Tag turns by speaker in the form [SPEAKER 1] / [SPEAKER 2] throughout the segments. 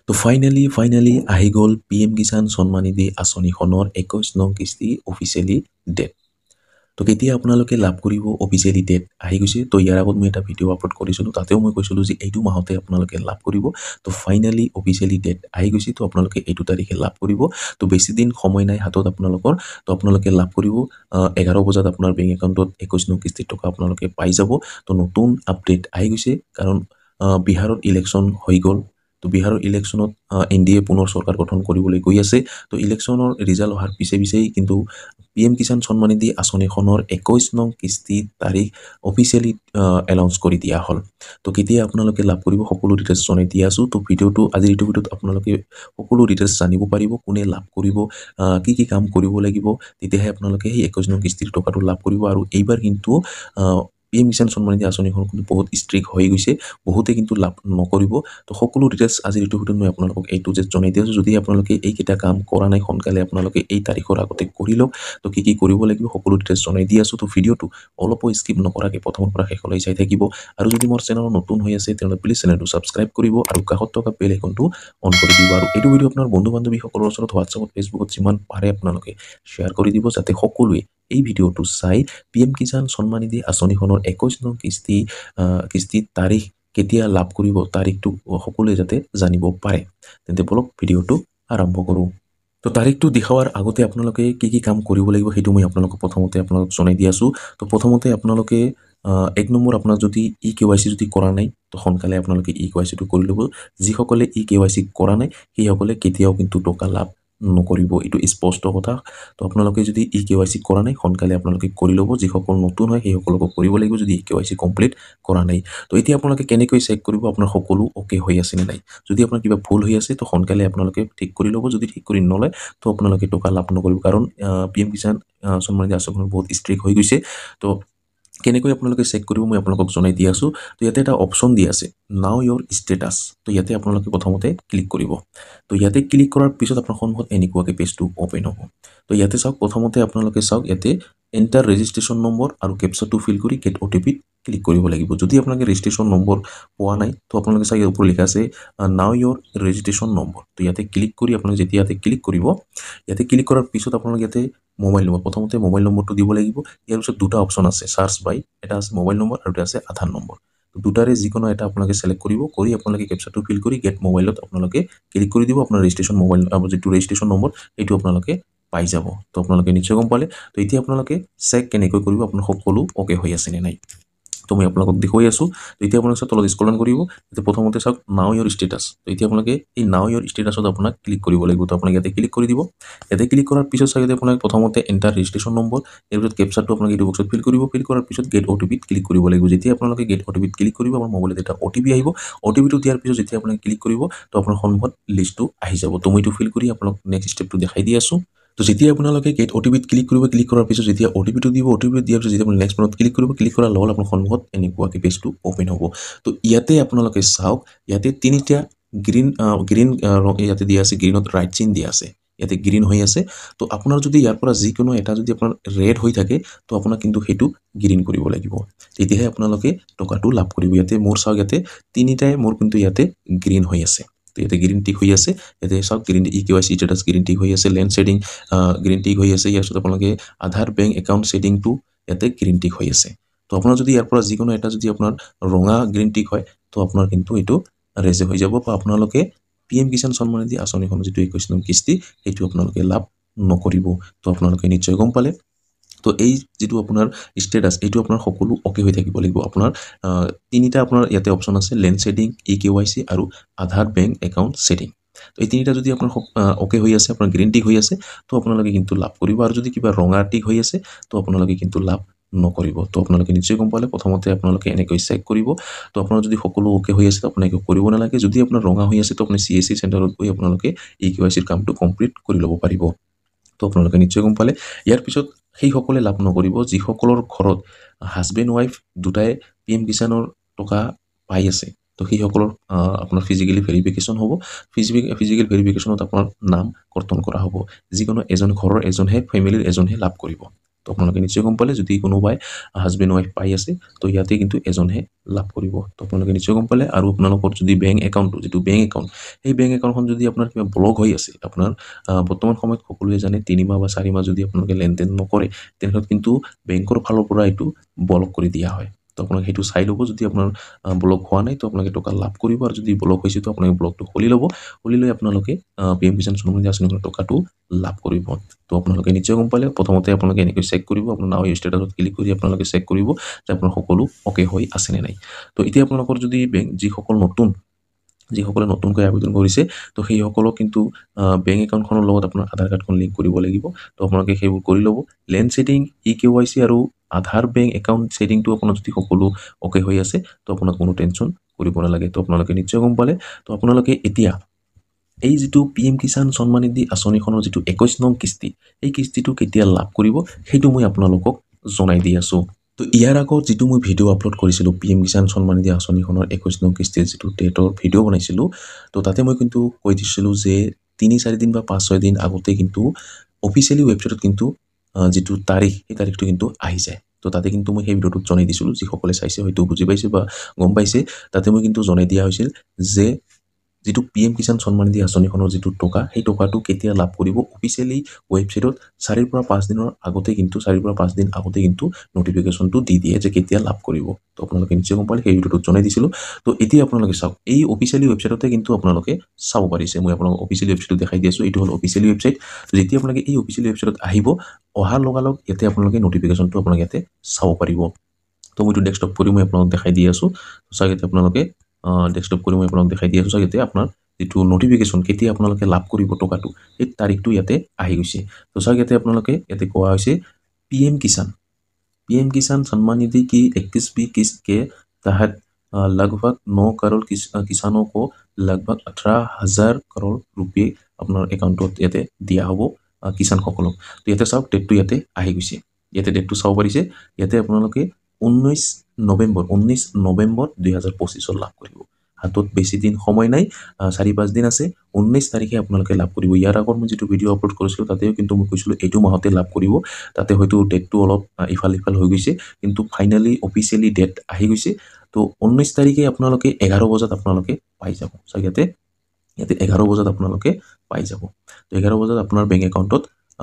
[SPEAKER 1] তো ফাইনালি আহি গ'ল PM কিষাণ সন্মান নিধি আঁচনিখনৰ 21 নং কিস্তি অফিচিয়েলি ডেট। তো কেতিয়া আপোনালোকে লাভ কৰিব অফিচিয়েলি ডেট আহি গৈছে। তো ইয়াৰ আগত মই এটা ভিডিঅ' আপলোড কৰিছিলোঁ, তাতেও মই কৈছিলোঁ যে এইটো মাহতে আপোনালোকে লাভ কৰিব। তো ফাইনালি অফিচিয়েলি ডেট আহি গৈছে। তো আপোনালোকে এইটো তাৰিখে লাভ কৰিব। তো বেছি দিন সময় নাই হাতত আপোনালোকৰ। তো আপোনালোকে লাভ কৰিব 11 বজাত আপোনাৰ বেংক একাউণ্টত 21 নং কিস্তিৰ টকা আপোনালোকে পাই যাব। তো নতুন আপডেট আহি গৈছে, কাৰণ বিহাৰত ইলেকশ্যন হৈ গ'ল। তো বিহাৰৰ ইলেকশ্যনত NDA পুনৰ চৰকাৰ গঠন কৰিবলৈ গৈ আছে। তো ইলেকশ্যনৰ ৰিজাল্ট অহাৰ পিছেই কিন্তু PM কিষাণ সন্মান নিধি আঁচনিখনৰ 21 নং কিস্তি তাৰিখ অফিচিয়েলি এনাউন্স কৰি দিয়া হ'ল। তো কেতিয়া আপোনালোকে লাভ কৰিব সকলো ডিটেইলছ জনাই দি আছোঁ। তো আজিৰ এইটো ভিডিঅ'ত আপোনালোকে সকলো ডিটেইলছ জানিব পাৰিব, কোনে লাভ কৰিব, কি কাম কৰিব লাগিব, তেতিয়াহে আপোনালোকে সেই 21 নং কিস্তিৰ টকাটো লাভ কৰিব। আৰু এইবাৰ কিন্তু PM কিষাণ সন্মান নিধি আঁচনিখন কিন্তু বহুত ষ্ট্ৰিক্ট হৈ গৈছে, বহুতে কিন্তু লাভ নকৰিব। তো সকলো ডিটেইলছ আজিৰ এইটো ভিডিঅ'ত মই আপোনালোকক এইটো যে জনাই দি আছোঁ। যদি আপোনালোকে এইকেইটা কাম কৰা নাই, সোনকালে আপোনালোকে এই তাৰিখৰ আগতে কৰি লওক। তো কি কৰিব লাগিব সকলো ডিটেইলছ জনাই দি আছোঁ। তো ভিডিঅ'টো অলপো স্কিপ নকৰাকৈ প্ৰথমৰ পৰা শেষলৈ চাই থাকিব। আৰু যদি মোৰ চেনেল নতুন হৈ আছে তেনেহ'লে প্লিজ চেনেলটো ছাবস্ক্ৰাইব কৰিব আৰু কাষত থকা বেল আইকনটো অন কৰি দিব। আৰু এইটো ভিডিঅ' আপোনাৰ বন্ধু বান্ধৱীসকলৰ ওচৰত হোৱাটছআপত, ফেচবুকত যিমান পাৰে আপোনালোকে শ্বেয়াৰ কৰি দিব, যাতে সকলোৱে এই ভিডিঅ'টো চাই PM কিষাণ সন্মান নিধি আঁচনিখনৰ 21 নং কিস্তিৰ তাৰিখ কেতিয়া লাভ কৰিব তাৰিখটো সকলোৱে যাতে জানিব পাৰে। তেন্তে বলক ভিডিঅ'টো আৰম্ভ কৰোঁ। তো তাৰিখটো দেখুৱাৰ আগতে আপোনালোকে কি কাম কৰিব লাগিব সেইটো মই আপোনালোকক প্ৰথমতে জনাই দি আছোঁ। তো প্ৰথমতে আপোনালোকে 1 নম্বৰ আপোনাৰ যদি eKYC যদি কৰা নাই, তো সোনকালে আপোনালোকে eKYCটো কৰি ল'ব। যিসকলে eKYC কৰা নাই সেইসকলে কেতিয়াও কিন্তু টকা লাভ নকৰিব, এইটো স্পষ্ট কথা। তো আপোনালোকে যদি eKYC কৰা নাই সোনকালে আপোনালোকে কৰি ল'ব। যিসকল নতুন হয় সেইসকলকো কৰিব লাগিব যদি eKYC কমপ্লিট কৰা নাই। তো এতিয়া আপোনালোকে কেনেকৈ চেক কৰিব আপোনাৰ সকলো অ'কে হৈ আছে নে নাই। যদি আপোনাৰ কিবা ভুল হৈ আছে তো সোনকালে আপোনালোকে ঠিক কৰি ল'ব। যদি ঠিক কৰি নলয় তো আপোনালোকে টকা লাভ নকৰিব, কাৰণ PM কিষাণ সন্মান নিধি আঁচনিখন বহুত ষ্ট্ৰিক্ট হৈ গৈছে। তো কেনেকৈ আপোনালোকে চেক কৰিব মই আপোনালোকক জনাই দি আছোঁ। তো ইয়াতে এটা অপশ্যন দি আছে নাও ইয়ৰ ষ্টেটাছ। তো ইয়াতে আপোনালোকে প্ৰথমতে ক্লিক কৰিব। তো ইয়াতে ক্লিক কৰাৰ পিছত আপোনাৰ সন্মুখত এনেকুৱাকৈ পেজটো অ'পেন হ'ব। তো ইয়াতে চাওক, প্ৰথমতে আপোনালোকে চাওক ইয়াতে এণ্টাৰ ৰেজিষ্ট্ৰেশ্যন নম্বৰ আৰু কেপচাটো ফিল কৰি গেট OTPত ক্লিক কৰিব লাগিব। যদি আপোনালোকে ৰেজিষ্ট্ৰেশ্যন নম্বৰ পোৱা নাই তো আপোনালোকে চাওক ইয়াৰ ওপৰত লিখা আছে নাও ইয়ৰ ৰেজিষ্ট্ৰেশ্যন নম্বৰ। তো ইয়াতে ক্লিক কৰি আপোনালোকে যেতিয়া ইয়াতে ক্লিক কৰিব, ইয়াতে ক্লিক কৰাৰ পিছত আপোনালোকে ইয়াতে মোবাইল নম্বৰ, প্ৰথমতে মোবাইল নম্বৰটো দিব লাগিব। ইয়াৰ পিছত দুটা অপশ্যন আছে চাৰ্চ বাই, এটা আছে মোবাইল নম্বৰ আৰু এটা আছে আধাৰ নম্বৰ। দুটাৰে যিকোনো এটা আপোনালোকে চিলেক্ট কৰিব, কৰি আপোনালোকে কেপচাটো ফিল কৰি গেট মোবাইলত আপোনালোকে ক্লিক কৰি দিব। আপোনাৰ ৰেজিষ্ট্ৰেশ্যন মোবাইল যিটো ৰেজিষ্ট্ৰেশ্যন নম্বৰ সেইটো আপোনালোকে পাই যাব। তো আপোনালোকে নিশ্চয় গম পালে। তো এতিয়া আপোনালোকে চেক কেনেকৈ কৰিব আপোনাৰ সকলো অ'কে হৈ আছে নে নাই। তো মই আপোনালোকক দেখুৱাই আছোঁ। তো এতিয়া আপোনালোকে তলত স্ক্ৰল ডাউন কৰিব, এতিয়া প্ৰথমতে চাওক নাও ইয়ৰ ষ্টেটাছ। তো এতিয়া আপোনালোকে এই নাও ইয়ৰ ষ্টেটাছত আপোনাক ক্লিক কৰিব লাগিব। তো আপোনালোকে ইয়াতে ক্লিক কৰি দিব। ইয়াতে ক্লিক কৰাৰ পিছত চাওক আপোনালোকে প্ৰথমতে এণ্টাৰ ৰেজিষ্ট্ৰেশ্যন নম্বৰ, ইয়াৰ পিছত কেপচাটো আপোনালোকে এইটো বক্সত ফিল কৰিব। ফিল কৰাৰ পিছত গেট OTPত ক্লিক কৰিব লাগিব। যেতিয়া আপোনালোকে গেট OTPত ক্লিক কৰিব আপোনাৰ মোবাইলত এটা OTP আহিব। OTPটো দিয়াৰ পিছত যেতিয়া আপোনালোকে ক্লিক কৰিব তো আপোনাৰ সন্মুখত লিষ্টটো আহি যাব। তো মই এইটো ফিল কৰি আপোনালোক নেক্সট ষ্টেপটো দেখাই দি আছোঁ। তো যেতিয়া আপোনালোকে গেট OTPত ক্লিক কৰিব, ক্লিক কৰাৰ পিছত যেতিয়া OTPটো দিব, OTP দিয়াৰ পিছত যেতিয়া আপুনি নেক্সট বাটনত ক্লিক কৰিব, ক্লিক কৰাৰ লগত আপোনাৰ সন্মুখত এনেকুৱাকৈ পেজটো অ'পেন হ'ব। তো ইয়াতে আপোনালোকে চাওক, ইয়াতে তিনিটা গ্ৰীণ ইয়াতে দিয়া আছে, গ্ৰীণত ৰাইট চিন দিয়া আছে, ইয়াতে গ্ৰীণ হৈ আছে। তো আপোনাৰ যদি ইয়াৰ পৰা যিকোনো এটা যদি আপোনাৰ ৰেড হৈ থাকে তো আপোনাক কিন্তু সেইটো গ্ৰীণ কৰিব লাগিব, তেতিয়াহে আপোনালোকে টকাটো লাভ কৰিব। ইয়াতে মোৰ চাওক ইয়াতে তিনিটাই মোৰ কিন্তু ইয়াতে গ্ৰীণ হৈ আছে। তো ইয়াতে গ্ৰীণ টিক হৈ আছে। ইয়াতে চাওক গ্ৰীণ eKYC ষ্টেটাছ গ্ৰীণ টিক হৈ আছে, লেণ্ড ছেডিং গ্ৰীণ টিক হৈ আছে। ইয়াৰ পিছত আপোনালোকে আধাৰ বেংক একাউণ্ট ছেডিংটো ইয়াতে গ্ৰীণ টিক হৈ আছে। তো আপোনাৰ যদি ইয়াৰ পৰা যিকোনো এটা যদি আপোনাৰ ৰঙা গ্ৰীণ টিক হয় তো আপোনাৰ কিন্তু এইটো ৰেজে হৈ যাব, বা আপোনালোকে PM কিষাণ সন্মান নিধি আঁচনিখনৰ যিটো 21 নং কিস্তি সেইটো আপোনালোকে লাভ নকৰিব। তো আপোনালোকে নিশ্চয় গম পালে। তো এই যিটো আপোনাৰ ষ্টেটাছ এইটো আপোনাৰ সকলো অ'কে হৈ থাকিব লাগিব। আপোনাৰ তিনিটা আপোনাৰ ইয়াতে অপশ্যন আছে, লেণ্ড ছেডিং, eKYC আৰু আধাৰ বেংক একাউণ্ট ছেডিং। তো এই তিনিটা যদি আপোনাৰ অ'কে হৈ আছে, আপোনাৰ গ্ৰীণ টিক হৈ আছে তো আপোনালোকে কিন্তু লাভ কৰিব। আৰু যদি কিবা ৰঙা টিক হৈ আছে তো আপোনালোকে কিন্তু লাভ নকৰিব। তো আপোনালোকে নিশ্চয় গম পালে। প্ৰথমতে আপোনালোকে এনেকৈ চেক কৰিব। তো আপোনাৰ যদি সকলো অ'কে হৈ আছে তো আপোনালোকে কৰিব নালাগে। যদি আপোনাৰ ৰঙা হৈ আছে তো আপুনি CSC চেণ্টাৰত গৈ আপোনালোকে eKYCৰ কামটো কমপ্লিট কৰি ল'ব পাৰিব। তো আপোনালোকে নিশ্চয় গম পালে। ইয়াৰ পিছত সেইসকলে লাভ নকৰিব যিসকলৰ ঘৰত হাজবেণ্ড ৱাইফ দুটাই PM কিষাণৰ টকা পাই আছে। তো সেইসকলৰ আপোনাৰ ফিজিকেলি ভেৰিফিকেশ্যন হ'ব। ফিজিকেল ভেৰিফিকেশ্যনত আপোনাৰ নাম কৰ্তন কৰা হ'ব। যিকোনো এজন ঘৰৰ এজনহে, ফেমিলিৰ এজনহে লাভ কৰিব। তো তো আপোনালোকে নিশ্চয় গম পালে যদি কোনোবাই হাজবেণ্ড ৱাইফ পাই আছে তো ইয়াতে কিন্তু এজনহে লাভ কৰিব তো আপোনালোকে নিশ্চয় গম পালে আৰু আপোনালোকৰ যদি বেংক একাউণ্টটো যিটো বেংক একাউণ্ট সেই বেংক একাউণ্টখন যদি আপোনাৰ কিবা ব্লক হৈ আছে আপোনাৰ বৰ্তমান সময়ত সকলোৱে জানে 3 মাহ বা 4 মাহ যদি আপোনালোকে লেনদেন নকৰে তেনেহ'লে কিন্তু বেংকৰ ফালৰ পৰা এইটো ব্লক কৰি দিয়া হয় তো আপোনালোকে সেইটো চাই ল'ব যদি আপোনাৰ ব্লক হোৱা নাই তো আপোনালোকে টকা লাভ কৰিব আৰু যদি ব্লক হৈছে তো আপোনালোকে ব্লকটো খুলি ল'ব খুলি লৈ আপোনালোকে PM কিষাণ সন্মান আঁচনিৰ টকাটো লাভ কৰিব তো আপোনালোকে নিশ্চয় গম পালে প্ৰথমতে আপোনালোকে এনেকৈ চেক কৰিব আপোনাৰ নাও ষ্টেটাছত ক্লিক কৰি আপোনালোকে চেক কৰিব যে আপোনাৰ সকলো অ'কে হৈ আছে নে নাই তো এতিয়া আপোনালোকৰ যদি বেংক যিসকলে নতুনকৈ আবেদন কৰিছে তো সেইসকলক কিন্তু বেংক একাউণ্টখনৰ লগত আপোনাৰ আধাৰ কাৰ্ডখন লিংক কৰিব লাগিব তো আপোনালোকে সেইবোৰ কৰি ল'ব লেণ্ড ছেটিং EKYC আৰু আধাৰ বেংক একাউণ্ট ছেটিংটো আপোনাৰ যদি সকলো অ'কে হৈ আছে তো আপোনাক কোনো টেনশ্যন কৰিব নালাগে তো আপোনালোকে নিশ্চয় গম পালে তো আপোনালোকে এতিয়া এই যিটো PM কিষাণ সন্মান নিধি আঁচনিখনৰ যিটো 21 নং কিস্তি এই কিস্তিটো কেতিয়া লাভ কৰিব সেইটো মই আপোনালোকক জনাই দি আছোঁ তো ইয়াৰ আগত যিটো মই ভিডিঅ' আপলোড কৰিছিলোঁ PM কিষাণ সন্মান নিধি আঁচনিখনৰ 21 নং কিস্তিৰ যিটো ডেটৰ ভিডিঅ' বনাইছিলোঁ তো তাতে মই কিন্তু কৈ দিছিলোঁ যে 3-4 দিন বা 5-6 দিন আগতে কিন্তু অফিচিয়েলি ৱেবছাইটত কিন্তু যিটো তাৰিখ সেই তাৰিখটো কিন্তু আহি যায় তো তাতে কিন্তু মই সেই ভিডিঅ'টোত জনাই দিছিলোঁ যিসকলে চাইছে হয়তো বুজি পাইছে বা গম পাইছে তাতে মই কিন্তু জনাই দিয়া হৈছিল যে যিটো PM কিষাণ সন্মান নিধি আঁচনিখনৰ যিটো টকা সেই টকাটো কেতিয়া লাভ কৰিব অফিচিয়েলি ৱেবছাইটত 4 পৰা 5 দিনৰ আগতে কিন্তু 4 পৰা 5 দিন আগতে কিন্তু নোটিফিকেশ্যনটো দি দিয়ে যে কেতিয়া লাভ কৰিব তো আপোনালোকে নিশ্চয় গম পালে সেই ভিডিঅ'টোত জনাই দিছিলোঁ তো এতিয়া আপোনালোকে চাওক এই অফিচিয়েলি ৱেবছাইটতে কিন্তু আপোনালোকে চাব পাৰিছে মই আপোনালোকক অফিচিয়েলি ৱেবছাইটটো দেখাই দি আছোঁ এইটো হ'ল অফিচিয়েলি ৱেবছাইট যেতিয়া আপোনালোকে এই অফিচিয়েলি ৱেবছাইটত আহিব অহাৰ লগালগ ইয়াতে আপোনালোকে নোটিফিকেশ্যনটো আপোনালোকে ইয়াতে চাব পাৰিব তো মইতো ডেস্কটপ কৰি মই আপোনালোকক দেখাই দি আছোঁ চাওক ইয়াতে আপোনালোকে ডেস্কটপ কৰি মই আপোনালোকক দেখাই দি আছোঁ চাওক ইয়াতে আপোনাৰ যিটো নোটিফিকেশ্যন কেতিয়া আপোনালোকে লাভ কৰিব টকাটো এই তাৰিখটো ইয়াতে আহি গৈছে তো চাওক ইয়াতে আপোনালোকে ইয়াতে কোৱা হৈছে PM किसान सम्मान निधि की 21वीं किस्त के तहत लगभग 9 करोड़ किसानों को लगभग 18,000 करोड़ रुपये अपना एकाउंटत ইয়াতে দিয়া হ'ব কিষাণ সকলক তো ইয়াতে চাওক ডেটটো ইয়াতে আহি গৈছে ইয়াতে ডেটটো চাব পাৰিছে ইয়াতে আপোনালোকে 19 নৱেম্বৰ 2025 লাভ কৰিব হাতত বেছি দিন সময় নাই 4-5 দিন আছে 19 তাৰিখে আপোনালোকে লাভ কৰিব ইয়াৰ আগত মই যেটো ভিডিঅ' আপলোড কৰিছিলোঁ তাতেও কিন্তু মই কৈছিলোঁ এইটো মাহতে লাভ কৰিব তাতে হয়তো ডেটটো অলপ ইফাল হৈ গৈছে কিন্তু ফাইনালি অফিচিয়েলি ডেট আহি গৈছে তো 19 তাৰিখে আপোনালোকে 11 বজাত আপোনালোকে পাই যাব সো ইয়াতে 11 বজাত আপোনালোকে পাই যাব তো 11 বজাত আপোনাৰ বেংক একাউণ্টত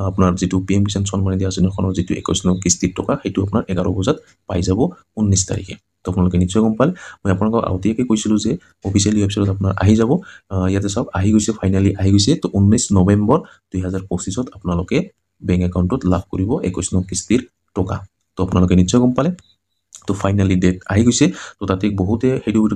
[SPEAKER 1] আপোনাৰ যেটো PM কিষাণ সন্মান নিধি আঁচনিখনৰ যেটো 21 নং কিস্তিৰ টকা সেইটো আপোনাৰ 11 বজাত পাই যাব 19 তাৰিখে তো আপোনালোকে নিশ্চয় গম পালে মই আপোনালোকক আউটিয়াকে কৈছিলোঁ যে অফিচিয়েলি ৱেবছাইটত আপোনাৰ আহি যাব ইয়াতে চাওক আহি গৈছে ফাইনালি আহি গৈছে তো 19 নৱেম্বৰ 2025 আপোনালোকে বেংক একাউণ্টত লাভ কৰিব 21 নং কিস্তিৰ টকা তো আপোনালোকে নিশ্চয় গম পালে তো ফাইনালি ডেট আহি গৈছে তো তাতে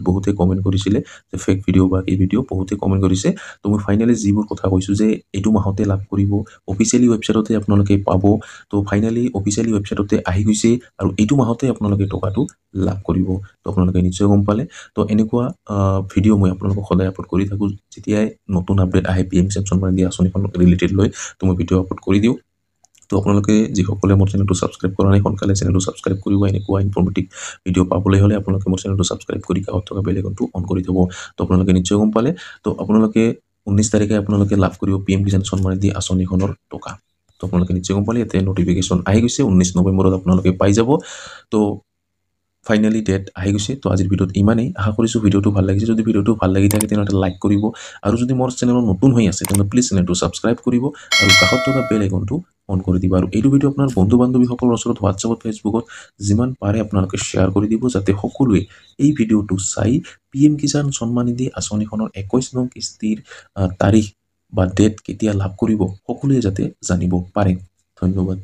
[SPEAKER 1] বহুতে কমেন্ট কৰিছিলে যে ফেক ভিডিঅ' বা এই ভিডিঅ' বহুতে কমেন্ট কৰিছে তো মই ফাইনালি যিবোৰ কথা কৈছোঁ যে এইটো মাহতে লাভ কৰিব অফিচিয়েলি ৱেবছাইটতে আপোনালোকে পাব তো ফাইনালি অফিচিয়েলি ৱেবছাইটতে আহি গৈছে আৰু এইটো মাহতে আপোনালোকে টকাটো লাভ কৰিব তো আপোনালোকে নিশ্চয় গম পালে তো এনেকুৱা ভিডিঅ' মই আপোনালোকক সদায় আপলোড কৰি থাকোঁ যেতিয়াই নতুন আপডেট আহে PM কিষাণ সন্মান নিধি আঁচনিখন ৰিলেটেড লৈ তো মই ভিডিঅ' আপলোড কৰি দিওঁ তো আপোনালোকে যিসকলে মোৰ চেনেলটো সাবস্ক্ৰাইব কৰা নাই সোনকালে চেনেলটো সাবস্ক্ৰাইব কৰিব এনেকুৱা ইনফৰমেটিভ ভিডিঅ' পাবলৈ হ'লে আপোনালোকে মোৰ চেনেলটো সাবস্ক্ৰাইব কৰি কাষত থকা বেল আইকনটো অন কৰি থ'ব তো আপোনালোকে নিশ্চয় গম পালে তো আপোনালোকে 19 তাৰিখে আপোনালোকে লাভ কৰিব PM কিষাণ সন্মান নিধি আঁচনিখনৰ টকা তো আপোনালোকে নিশ্চয় গম পালে ইয়াতে নোটিফিকেশ্যন আহি গৈছে 19 নৱেম্বৰত আপোনালোকে পাই যাব তো ফাইনালি ডেট আহি গৈছে তো আজিৰ ভিডিঅ'ত ইমানেই আশা কৰিছোঁ ভিডিঅ'টো ভাল লাগিছে যদি ভিডিঅ'টো ভাল লাগি থাকে তেনে লাইক কৰিব আৰু যদি মোৰ চেনেলত নতুন হৈ আছে তেনে প্লিজ চেনেলটো সাবস্ক্ৰাইব কৰিব আৰু কাষত থকা বেল আইকনটো অন কৰি দিব আৰু এইটো ভিডিঅ' আপোনাৰ বন্ধু বান্ধৱীসকলৰ ওচৰত হোৱাটছআপত ফেচবুকত যিমান পাৰে আপোনালোকে শ্বেয়াৰ কৰি দিব যাতে সকলোৱে এই ভিডিঅ'টো চাই PM কিষাণ সন্মান নিধি আঁচনিখনৰ 21 নং কিস্তিৰ তাৰিখ বা ডেট কেতিয়া লাভ কৰিব সকলোৱে যাতে জানিব পাৰে ধন্যবাদ